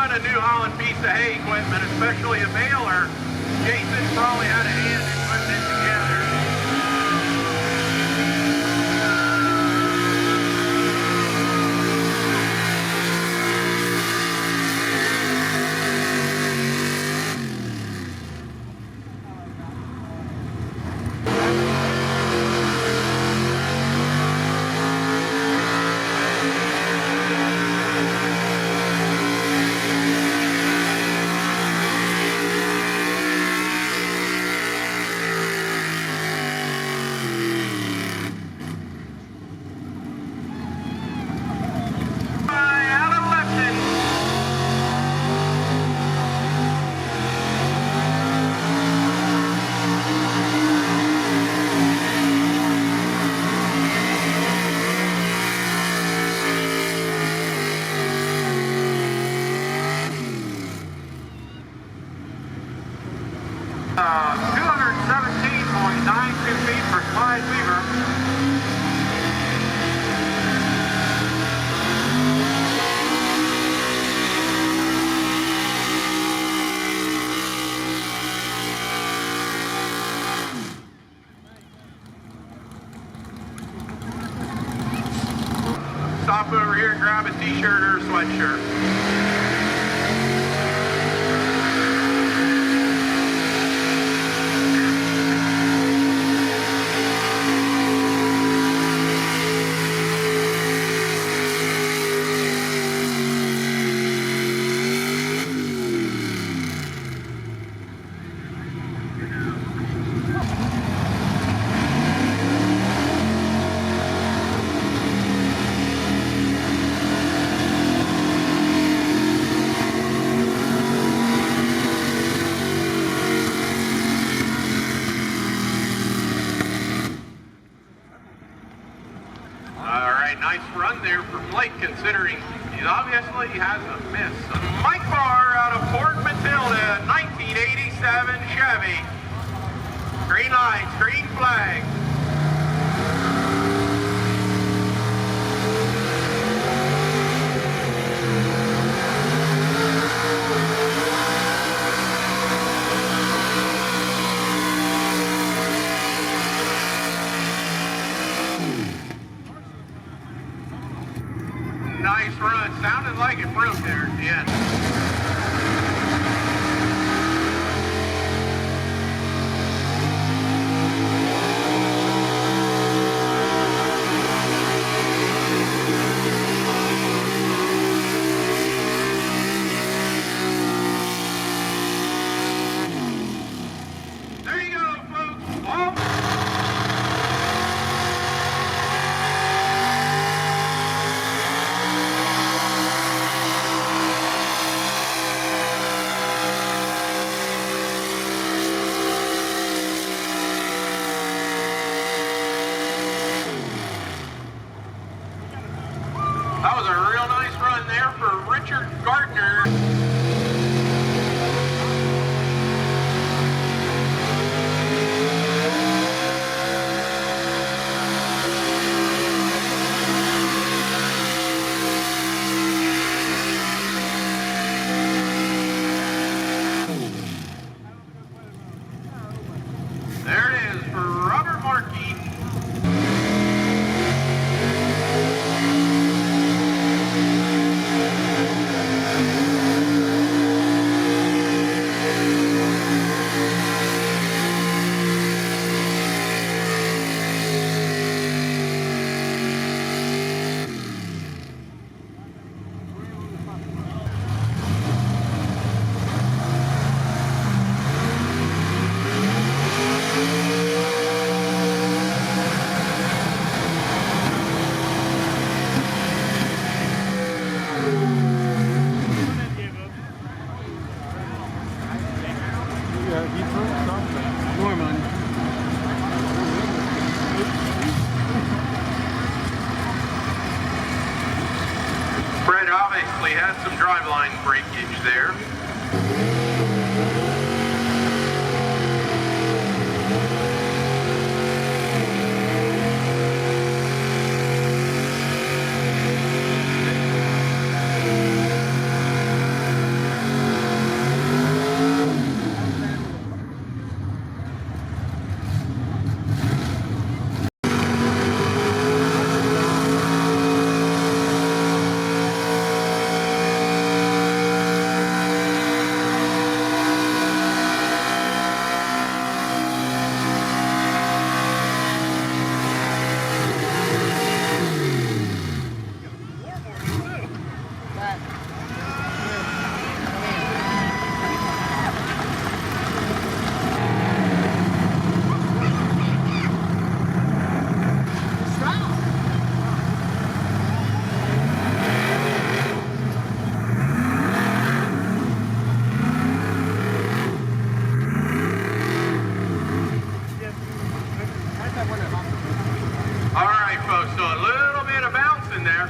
run a New Holland piece of hay equipment, especially a baler, Jason probably had a hand in putting it together. Stop over here and grab a t-shirt or a sweatshirt. Nice run there for Blake, considering he obviously has a miss. Mike Barr out of Port Matilda, 1987 Chevy. Green lights, green flag. Nice run. Sounded like it broke there at the end. There you go, folks. All that was a real nice run there for Richard Gardner. There it is for Robert Markey. Fred obviously had some driveline breakage there.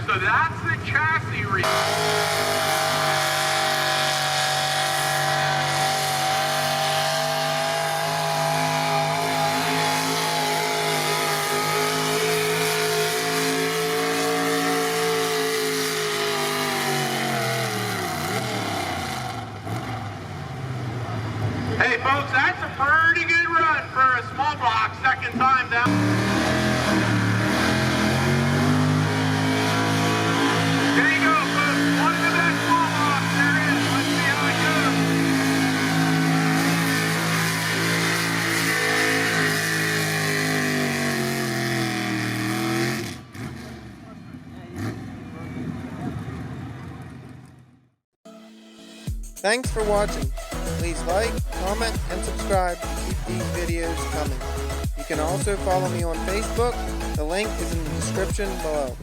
So that's the chassis Hey folks, that's a pretty good run for a small block, second time down. There you go, folks. One of the best small blocks there is. Let's see how it goes. Thanks for watching. Please like, comment, and subscribe to keep these videos coming. You can also follow me on Facebook. The link is in the description below.